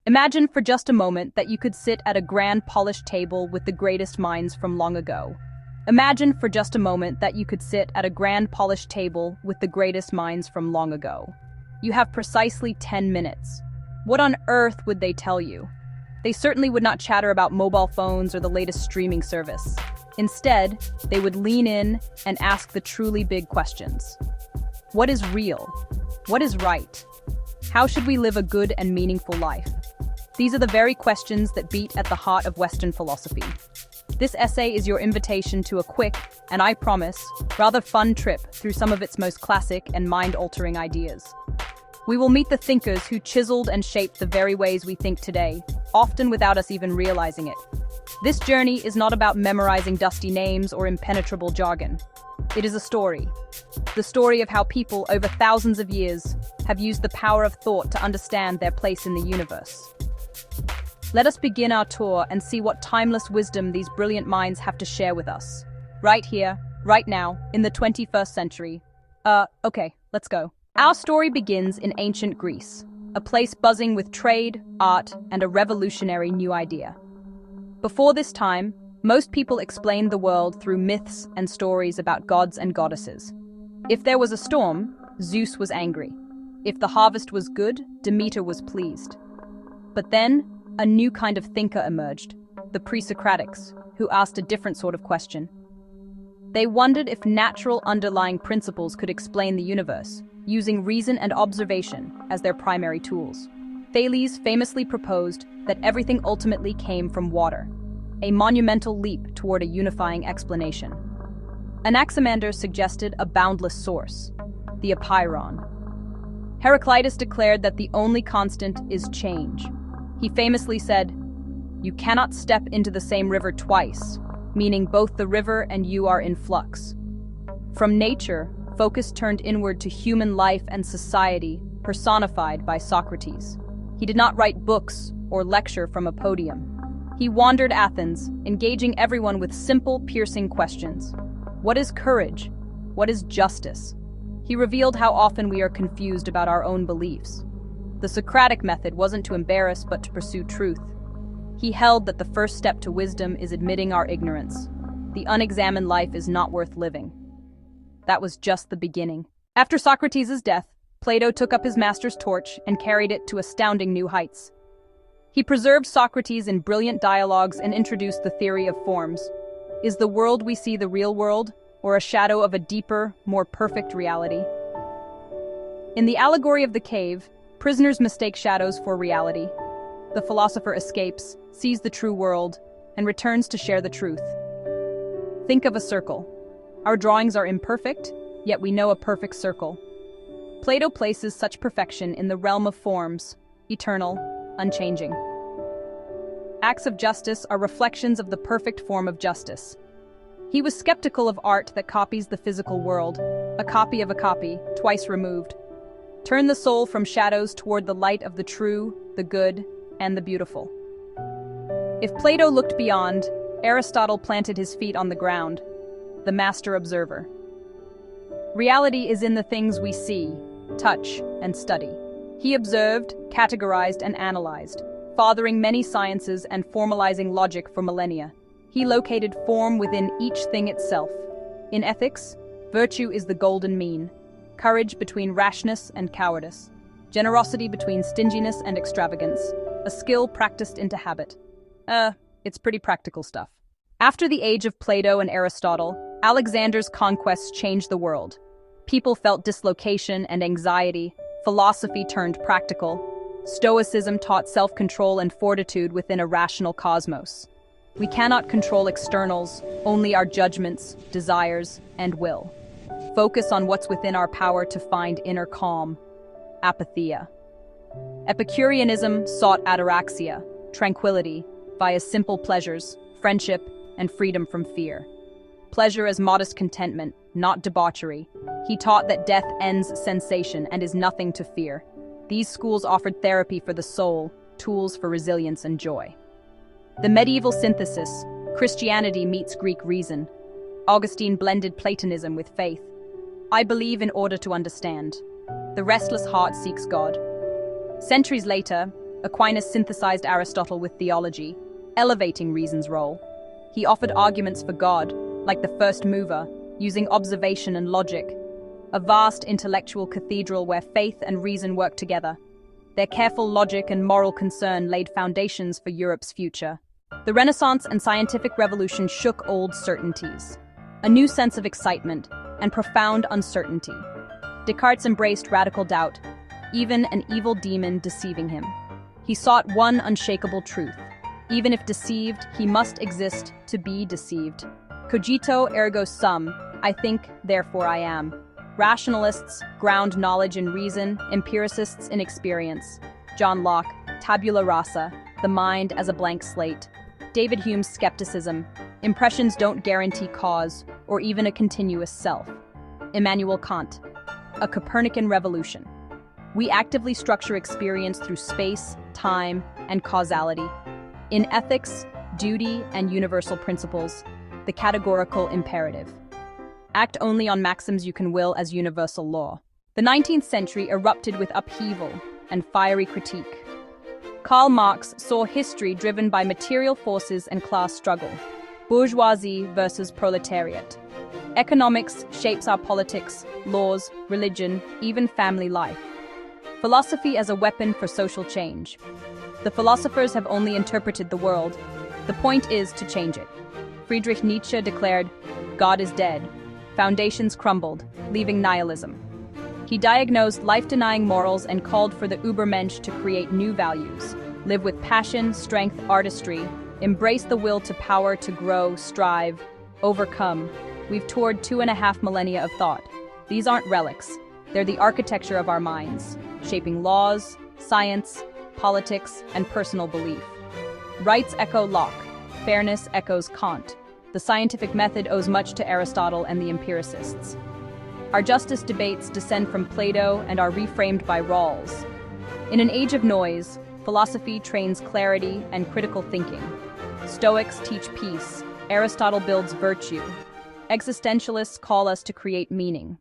Imagine for just a moment that you could sit at a grand polished table with the greatest minds from long ago. Imagine for just a moment that you could sit at a grand polished table with the greatest minds from long ago. You have precisely 10 minutes. What on earth would they tell you? They certainly would not chatter about mobile phones or the latest streaming service. Instead, they would lean in and ask the truly big questions. What is real? What is right? How should we live a good and meaningful life? These are the very questions that beat at the heart of Western philosophy. This essay is your invitation to a quick, and I promise, rather fun trip through some of its most classic and mind-altering ideas. We will meet the thinkers who chiseled and shaped the very ways we think today, often without us even realizing it. This journey is not about memorizing dusty names or impenetrable jargon. It is a story. The story of how people over thousands of years have used the power of thought to understand their place in the universe. Let us begin our tour and see what timeless wisdom these brilliant minds have to share with us. Right here, right now, in the 21st century. Okay, let's go. Our story begins in ancient Greece, a place buzzing with trade, art, and a revolutionary new idea. Before this time, most people explained the world through myths and stories about gods and goddesses. If there was a storm, Zeus was angry. If the harvest was good, Demeter was pleased. But then, a new kind of thinker emerged, the pre-Socratics, who asked a different sort of question. They wondered if natural underlying principles could explain the universe, using reason and observation as their primary tools. Thales famously proposed that everything ultimately came from water, a monumental leap toward a unifying explanation. Anaximander suggested a boundless source, the apeiron. Heraclitus declared that the only constant is change. He famously said, "You cannot step into the same river twice," meaning both the river and you are in flux. From nature, focus turned inward to human life and society, personified by Socrates. He did not write books or lecture from a podium. He wandered Athens, engaging everyone with simple, piercing questions. What is courage? What is justice? He revealed how often we are confused about our own beliefs. The Socratic method wasn't to embarrass, but to pursue truth. He held that the first step to wisdom is admitting our ignorance. The unexamined life is not worth living. That was just the beginning. After Socrates' death, Plato took up his master's torch and carried it to astounding new heights. He preserved Socrates in brilliant dialogues and introduced the theory of forms. Is the world we see the real world, or a shadow of a deeper, more perfect reality? In the allegory of the cave, prisoners mistake shadows for reality. The philosopher escapes, sees the true world, and returns to share the truth. Think of a circle. Our drawings are imperfect, yet we know a perfect circle. Plato places such perfection in the realm of forms, eternal, unchanging. Acts of justice are reflections of the perfect form of justice. He was skeptical of art that copies the physical world, a copy of a copy, twice removed. Turn the soul from shadows toward the light of the true, the good, and the beautiful. If Plato looked beyond, Aristotle planted his feet on the ground, the master observer. Reality is in the things we see, touch, and study. He observed, categorized, and analyzed, fathering many sciences and formalizing logic for millennia. He located form within each thing itself. In ethics, virtue is the golden mean, courage between rashness and cowardice, generosity between stinginess and extravagance, a skill practiced into habit. It's pretty practical stuff. After the age of Plato and Aristotle, Alexander's conquests changed the world. People felt dislocation and anxiety. Philosophy turned practical. Stoicism taught self-control and fortitude within a rational cosmos. We cannot control externals, only our judgments, desires, and will. Focus on what's within our power to find inner calm. Apatheia. Epicureanism sought ataraxia, tranquility, via simple pleasures, friendship, and freedom from fear. Pleasure as modest contentment, not debauchery. He taught that death ends sensation and is nothing to fear. These schools offered therapy for the soul, tools for resilience and joy. The medieval synthesis, Christianity meets Greek reason. Augustine blended Platonism with faith. I believe in order to understand. The restless heart seeks God. Centuries later, Aquinas synthesized Aristotle with theology, elevating reason's role. He offered arguments for God, like the first mover, using observation and logic. A vast intellectual cathedral where faith and reason work together. Their careful logic and moral concern laid foundations for Europe's future. The Renaissance and scientific revolution shook old certainties. A new sense of excitement and profound uncertainty. Descartes embraced radical doubt, even an evil demon deceiving him. He sought one unshakable truth. Even if deceived, he must exist to be deceived. Cogito ergo sum, I think, therefore I am. Rationalists ground knowledge in reason, empiricists in experience. John Locke, tabula rasa, the mind as a blank slate. David Hume's skepticism, impressions don't guarantee cause or even a continuous self. Immanuel Kant, a Copernican revolution. We actively structure experience through space, time, and causality. In ethics, duty, and universal principles, the categorical imperative. Act only on maxims you can will as universal law. The 19th century erupted with upheaval and fiery critique. Karl Marx saw history driven by material forces and class struggle, bourgeoisie versus proletariat. Economics shapes our politics, laws, religion, even family life. Philosophy as a weapon for social change. The philosophers have only interpreted the world. The point is to change it. Friedrich Nietzsche declared, "God is dead." Foundations crumbled, leaving nihilism. He diagnosed life-denying morals and called for the Übermensch to create new values, live with passion, strength, artistry, embrace the will to power to grow, strive, overcome. We've toured 2.5 millennia of thought. These aren't relics. They're the architecture of our minds, shaping laws, science, politics, and personal belief. Rights echo Locke. Fairness echoes Kant. The scientific method owes much to Aristotle and the empiricists. Our justice debates descend from Plato and are reframed by Rawls. In an age of noise, philosophy trains clarity and critical thinking. Stoics teach peace. Aristotle builds virtue. Existentialists call us to create meaning.